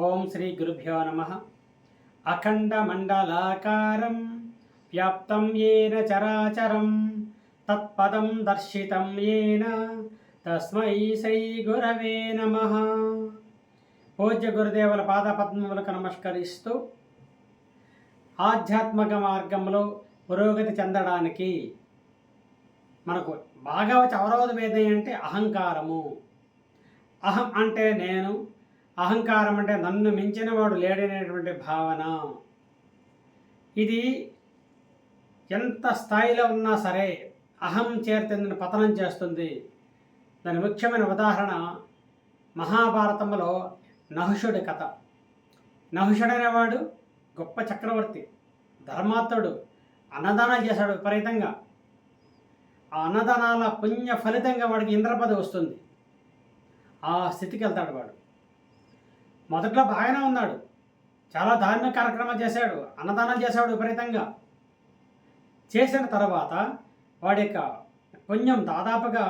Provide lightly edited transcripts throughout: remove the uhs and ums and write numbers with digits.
ఓం శ్రీ గురుభ్యో నమ. అఖండమండలాకారం వ్యాప్తం ఏన చరాచరం తత్పదం దర్శితం ఏన తస్మై శ్రీ గురవే నమ. పూజ్య గురుదేవుల పాదపద్మములకు నమస్కరిస్తూ ఆధ్యాత్మిక మార్గంలో పురోగతి చెందడానికి మనకు బాగా వచ్చే అవరోధం ఏదంటే అహంకారము. అహం అంటే నేను, అహంకారం అంటే నన్ను మించిన వాడు లేడనేటువంటి భావన. ఇది ఎంత స్థాయిలో ఉన్నా సరే అహం చేరితే పతనం చేస్తుంది. దాని ముఖ్యమైన ఉదాహరణ మహాభారతంలో నహుషుడి కథ. నహుషుడు అనేవాడు గొప్ప చక్రవర్తి, ధర్మాత్ముడు, అన్నదానాలు చేశాడు విపరీతంగా. ఆ అన్నదానాల పుణ్య ఫలితంగా వాడికి ఇంద్రపదవి వస్తుంది. ఆ స్థితికి వెళ్తాడు వాడు. మొదట్లో బాగానే ఉన్నాడు, చాలా ధార్మిక కార్యక్రమాలు చేశాడు, అన్నదానాలు చేశాడు విపరీతంగా. చేసిన తర్వాత వాడి యొక్క పుణ్యం దాదాపుగా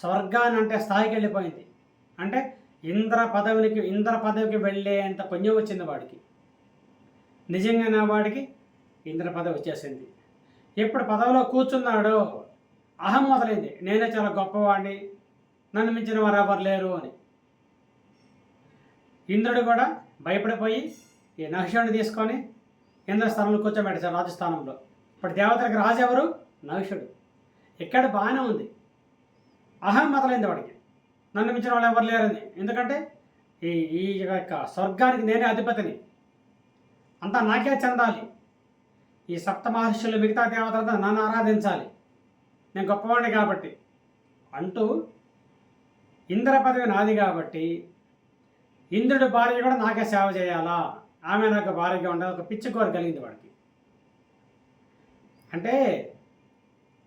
స్వర్గాన్ని అంటే స్థాయికి వెళ్ళిపోయింది. అంటే ఇంద్ర పదవికి వెళ్ళేంత పుణ్యం వచ్చింది వాడికి. నిజంగానే వాడికి ఇంద్ర పదవి వచ్చేసింది. ఎప్పుడు పదవిలో కూర్చున్నాడో అహం మొదలైంది. నేనే చాలా గొప్పవాడిని, నన్ను మించిన వారు ఎవరు లేరు అని. ఇంద్రుడు కూడా భయపడిపోయి ఈ నహుషుడిని తీసుకొని ఇంద్రస్థానంలో కూర్చోబెట్టారు, రాజస్థానంలో. ఇప్పుడు దేవతలకు రాజు ఎవరు? నహుషుడు. ఇక్కడ బాగానే ఉంది. అహం మొదలైంది వాడికి, నన్ను మించిన వాళ్ళు ఎవరు లేరని. ఎందుకంటే ఈ యొక్క స్వర్గానికి నేనే అధిపతిని, అంతా నాకే చెందాలి. ఈ సప్త మహర్షులు మిగతా దేవతలతో నన్ను ఆరాధించాలి, నేను గొప్పవాడిని కాబట్టి అంటూ ఇంద్ర పదవి నాది కాబట్టి ఇంద్రుడి భార్య కూడా నాకే సేవ చేయాలా, ఆమె నాకు భార్యగా ఉండాలి, ఒక పిచ్చి కోరిక కలిగింది వాడికి. అంటే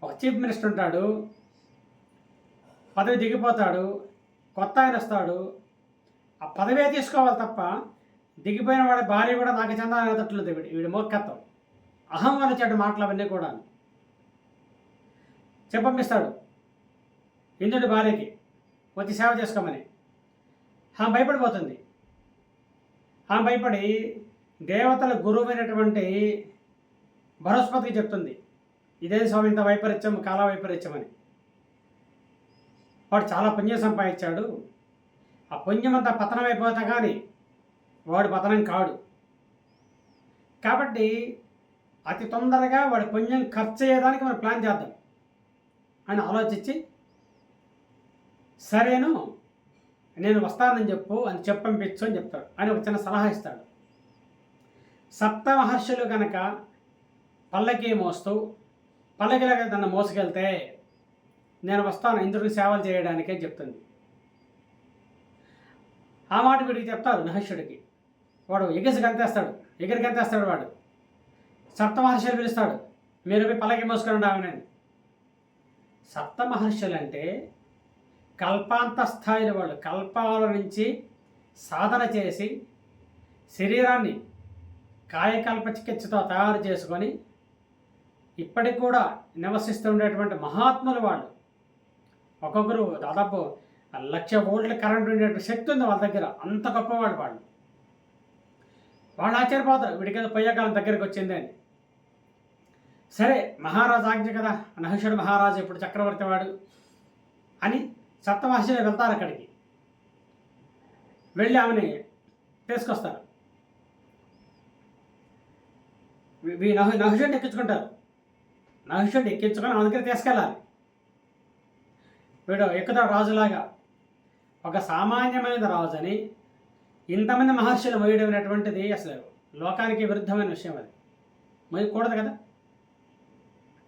ఒక చీఫ్ మినిస్టర్ ఉంటాడు, పదవి దిగిపోతాడు, కొత్త ఆయన వస్తాడు, ఆ పదవే తీసుకోవాలి తప్ప దిగిపోయిన వాడి భార్య కూడా నాకు చెందాలనేటట్లేదు. వీడి మోక్కత్వం, అహం వల్ల చెడ్డ మాటలు అవన్నీ కూడా చెప్పమిస్తాడు ఇంద్రుడి భార్యకి వచ్చి సేవ చేసుకోమని. ఆమె భయపడిపోతుంది. ఆమె భయపడి దేవతల గురువైనటువంటి బృహస్పతికి చెప్తుంది, ఇదే స్వామి ఇంత వైపరీత్యం, కాల వైపరీత్యం అని. వాడు చాలా పుణ్యం సంపాదించాడు, ఆ పుణ్యం అంతా పతనం అయిపోతా కానీ వాడు పతనం కాడు. కాబట్టి అతి తొందరగా వాడి పుణ్యం ఖర్చు అయ్యేదానికి మనం ప్లాన్ చేద్దాం అని ఆలోచించి, సరేను నేను వస్తానని చెప్పు అని చెప్పంపించు అని చెప్తాడు అని ఒక చిన్న సలహా ఇస్తాడు. సప్త మహర్షులు కనుక పల్లకి మోస్తూ పల్లకిలాగా నన్ను మోసుకెళ్తే నేను వస్తాను ఇంద్రుడికి సేవలు చేయడానికి అని చెప్తుంది. ఆ మాట వీడికి చెప్తాడు నహుషుడికి. వాడు ఎగిరి గంతేస్తాడు. వాడు సప్త మహర్షులు పిలుస్తాడు, మీరు పోయి పల్లకి మోసుకొని రావనని. సప్త మహర్షులు అంటే కల్పాంత స్థాయిలో వాళ్ళు, కల్పాల నుంచి సాధన చేసి శరీరాన్ని కాయకల్ప చికిత్సతో తయారు చేసుకొని ఇప్పటికి కూడా నివసిస్తూ ఉండేటువంటి మహాత్ములు వాళ్ళు. ఒక్కొక్కరు దాదాపు 1,00,000 వోల్ట్ల కరెంట్ ఉండేటువంటి శక్తి ఉంది వాళ్ళ దగ్గర, అంత గొప్పవాళ్ళు వాళ్ళు. వాళ్ళు ఆశ్చర్యపోతారు, వీడికి పొయ్యకాలం దగ్గరికి వచ్చింది అని. సరే మహారాజు ఆజ్ఞ కదా, నహుషుడు మహారాజు ఇప్పుడు చక్రవర్తి వాడు అని సప్తమహర్షులు వెళ్తారు. అక్కడికి వెళ్ళి ఆమెని తీసుకొస్తారు. నహుషుడిని ఎక్కించుకుంటారు. నహుషుడిని ఎక్కించుకొని ఆమె దగ్గర తీసుకెళ్ళాలి. వీడు ఎక్కుతాడు రాజులాగా. ఒక సామాన్యమైన రాజుని ఇంతమంది మహర్షులు మొయ్యడం అనేటువంటిది అసలు లోకానికి విరుద్ధమైన విషయం. అది మొయ్యకూడదు కదా.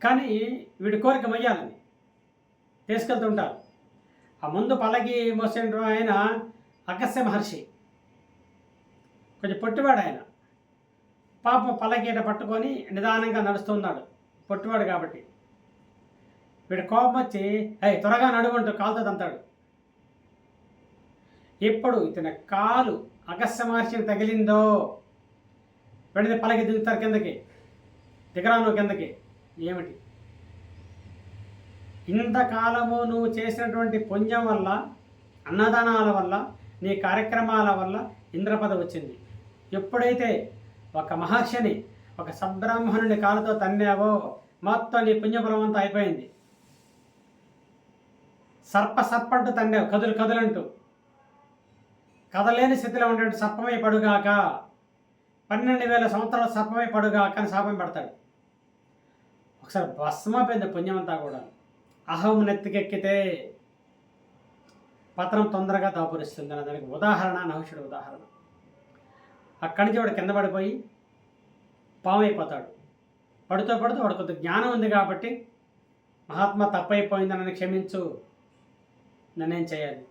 కానీ వీడి కోరిక మొయ్యాలని తీసుకెళ్తుంటారు. ఆ ముందు పల్లకి మోసిన ఆయన అగస్త్య మహర్షి, కొంచెం పొట్టివాడు ఆయన. పాప పల్లకీట పట్టుకొని నిదానంగా నడుస్తున్నాడు, పొట్టివాడు కాబట్టి. వీడి కోపం వచ్చి త్వరగా నడువంటూ కాలుతో తంతాడు. ఎప్పుడు ఇతని కాలు అగస్త్య మహర్షిని తగిలిందో వెంటనే పల్లకి దిగుతారు కిందకి. దిగరాను కిందకి. ఏమిటి ఇంతకాలము నువ్వు చేసినటువంటి పుణ్యం వల్ల, అన్నదానాల వల్ల, నీ కార్యక్రమాల వల్ల ఇంద్ర పదవి వచ్చింది. ఎప్పుడైతే ఒక మహర్షిని, ఒక సద్బ్రాహ్మణుని కాలుతో తన్నావో మొత్తం నీ పుణ్యఫలం అంతా అయిపోయింది. సర్పంటూ తన్నావు, కదులంటూ. కదలేని స్థితిలో ఉండే సర్పమై పడుగాక, 12,000 సంవత్సరాల సర్పమై పడుగాక అని శాపం పెడతాడు. ఒకసారి భస్మైపోయింది పుణ్యం అంతా కూడా. అహం నెత్తికెక్కితే పతనం తొందరగా దాపురిస్తుంది అన్న దానికి ఉదాహరణ నహుషుడు ఉదాహరణ. అక్కడి నుంచి వాడు కింద పడిపోయి పాము అయిపోతాడు. పడుతూ వాడు కొంత జ్ఞానం ఉంది కాబట్టి, మహాత్మా తప్పైపోయింది, నన్ను క్షమించు, నన్నేం చేయాలి.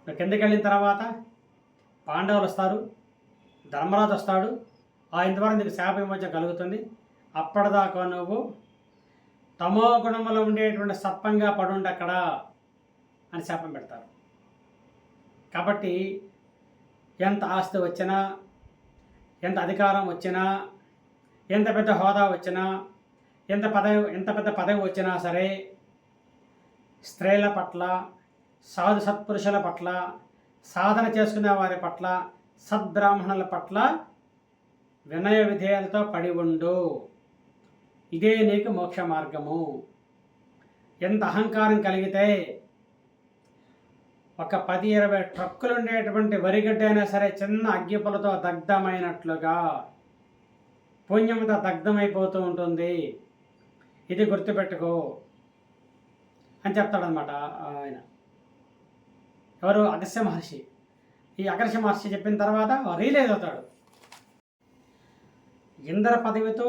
కిందకి వెళ్ళిన తర్వాత పాండవులు వస్తారు, ధర్మరాజు వస్తాడు. ఆయన ద్వారా నీకు శాప విమోచన కలుగుతుంది. అప్పటిదాకా నువ్వు తమో గుణంలో ఉండేటువంటి సర్పంగా పడుండి అక్కడ అని శాపం పెడతారు. కాబట్టి ఎంత ఆస్తి వచ్చినా, ఎంత అధికారం వచ్చినా, ఎంత పెద్ద హోదా వచ్చినా, ఎంత పెద్ద పదవి వచ్చినా సరే, స్త్రీల పట్ల, సాధు సత్పురుషుల పట్ల, సాధన చేసుకునే వారి పట్ల, సద్బ్రాహ్మణుల పట్ల వినయ విధేయాలతో పడి ఉండు. ఇదే నీకు మోక్ష మార్గము. ఎంత అహంకారం కలిగితే ఒక 10-20 ట్రక్కులు ఉండేటువంటి వరిగడ్డ అయినా సరే చిన్న అగ్గిపులతో దగ్ధమైనట్లుగా పుణ్యంతో దగ్ధమైపోతూ ఉంటుంది. ఇది గుర్తుపెట్టుకో అని చెప్తాడనమాట ఆయన. ఎవరు? అగస్త్య మహర్షి. ఈ అగస్త్య మహర్షి చెప్పిన తర్వాత రియలైజ్ అవుతాడు. ఇంద్ర పదవితో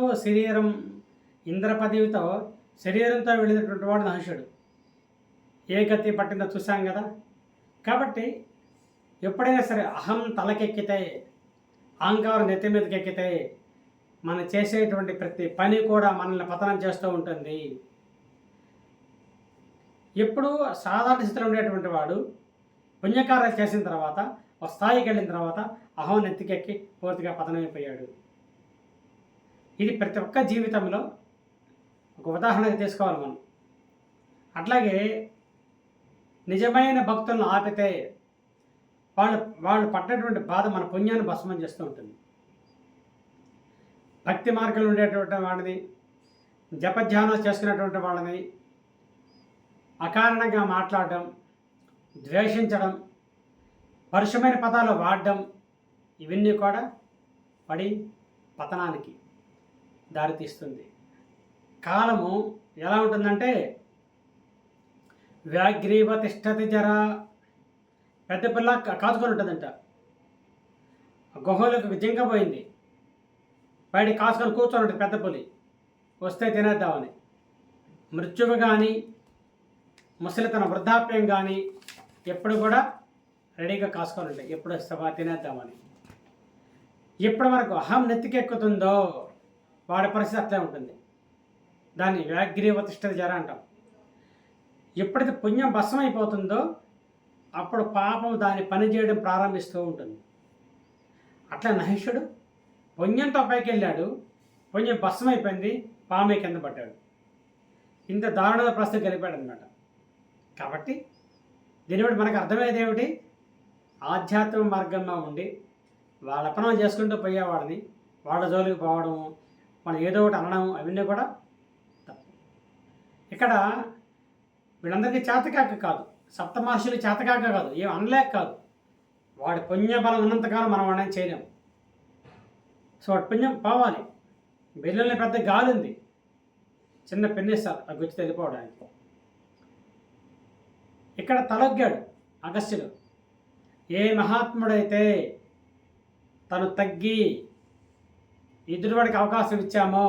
శరీరంతో వెళ్ళినటువంటి వాడు నహుషుడు. ఏ గతి పట్టిందో చూసాం కదా. కాబట్టి ఎప్పుడైనా సరే అహం తలకెక్కితే, అహంకారం నెత్తి మీదకి ఎక్కితే, మనం చేసేటువంటి ప్రతి పని కూడా మనల్ని పతనం చేస్తూ ఉంటుంది. ఎప్పుడు సాధారణ స్థితిలో ఉండేటువంటి వాడు పుణ్యకార్యాలు చేసిన తర్వాత, ఒక స్థాయికి వెళ్ళిన తర్వాత అహం నెత్తికెక్కి పూర్తిగా పతనమైపోయాడు. ఇది ప్రతి ఒక్క జీవితంలో ఒక ఉదాహరణగా తీసుకోవాలి మనం. అట్లాగే నిజమైన భక్తులను ఆపితే వాళ్ళు పడ్డటువంటి బాధ మన పుణ్యాన్ని భస్మం చేస్తూ ఉంటుంది. భక్తి మార్గంలో ఉండేటువంటి వాళ్ళని, జపధ్యానాలు చేసుకునేటువంటి వాళ్ళని అకారణంగా మాట్లాడడం, ద్వేషించడం, పరుషమైన పదాలు వాడడం, ఇవన్నీ కూడా పడి పతనానికి దారితీస్తుంది. కాలము ఎలా ఉంటుందంటే, వ్యాఘ్రీవ తిష్టతి జర, పెద్ద పిల్ల కాచుకొని ఉంటుందంట. గుహలోకి జింక పోయింది, బయట కాచుకొని కూర్చొని ఉంటుంది పెద్ద పులి, వస్తే తినేద్దామని. మృత్యువు కానీ, ముసలితన వృద్ధాప్యం కానీ ఎప్పుడు కూడా రెడీగా కాసుకొని ఉంటాయి, ఎప్పుడు వస్తావా తినేద్దామని. ఎప్పుడు మనకు అహం నెత్తికెక్కుతుందో వాడి పరిస్థితి అట్లే ఉంటుంది. దాన్ని వ్యాఘ్రీవ తిష్టతి జర అంటాం. ఎప్పుడైతే పుణ్యం భస్మం అయిపోతుందో అప్పుడు పాపం దాన్ని పనిచేయడం ప్రారంభిస్తూ ఉంటుంది. అట్లా నహుషుడు పుణ్యంతో పైకి వెళ్ళాడు, పుణ్యం భస్మం అయిపోయింది, పామే కింద పడ్డాడు. ఇంత దారుణమైన పరిస్థితి గెలిపాడు అనమాట. కాబట్టి దీని బట్టి మనకు అర్థమయ్యేది ఏమిటి? ఆధ్యాత్మిక మార్గంలో ఉండి వాళ్ళ పనం చేసుకుంటూ పోయేవాడిని వాళ్ళ జోలికి పోవడము, మనం ఏదో ఒకటి అనడం, అవన్నీ కూడా తప్పు. ఇక్కడ వీళ్ళందరికీ చేతకాక కాదు, సప్తమహర్షులు చేతకాక కాదు, ఏం అనలేక కాదు, వాడి పుణ్యబలం ఉన్నంతకాలం మనం వాడిని చేయలేం. సో వాడి పుణ్యం పోవాలి. బెల్లుల్ని పెద్ద గాలి ఉంది, చిన్న పెన్నిస్తారు ఆ గుచ్చి వెళ్ళిపోవడానికి. ఇక్కడ తలొగ్గాడు అగస్త్యుడు. ఏ మహాత్ముడైతే తను తగ్గి ఎదుటివాడికి అవకాశం ఇచ్చామో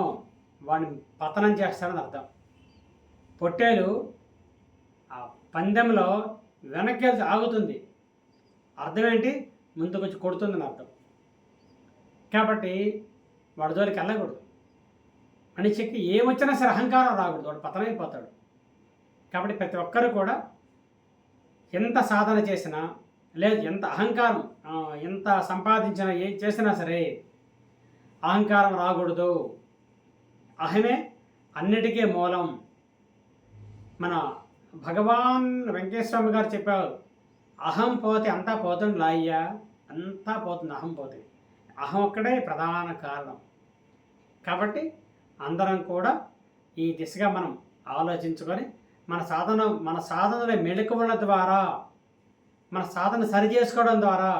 వాడిని పతనం చేస్తాడని అర్థం. పొట్టేలు ఆ పందెంలో వెనక్కి ఆగుతుంది, అర్థం ఏంటి? ముందుకు వచ్చి కొడుతుందని అర్థం. కాబట్టి వాడి జోలికి వెళ్ళకూడదు. మనిషికి ఏమొచ్చినా సరే అహంకారం రాకూడదు, వాడు పతనమైపోతాడు. కాబట్టి ప్రతి ఒక్కరు కూడా ఎంత సాధన చేసినా, లేదు ఎంత అహంకారం, ఎంత సంపాదించినా, ఏం చేసినా సరే అహంకారం రాకూడదు. అహమే అన్నిటికీ మూలం. మన భగవాన్ వెంకటేశ్వర గారు చెప్పారు, అహం పోతే అంతా పోతుంది లాయ్యా, అంతా పోతుంది అహం పోతే. అహం ఒక్కడే ప్రధాన కారణం. కాబట్టి అందరం కూడా ఈ దిశగా మనం ఆలోచించుకొని మన సాధనలో మెళకువల ద్వారా మన సాధన సరి చేసుకోవడం ద్వారా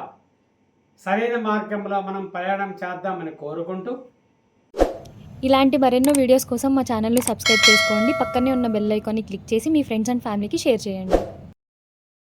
సరైన మార్గంలో మనం ప్రయాణం చేద్దామని కోరుకుంటూ, ఇలాంటి మరెన్నో వీడియోస్ కోసం మా ఛానల్ని సబ్స్క్రైబ్ చేసుకోండి. పక్కనే ఉన్న బెల్ ఐకాన్ని క్లిక్ చేసి మీ ఫ్రెండ్స్ అండ్ ఫ్యామిలీకి షేర్ చేయండి.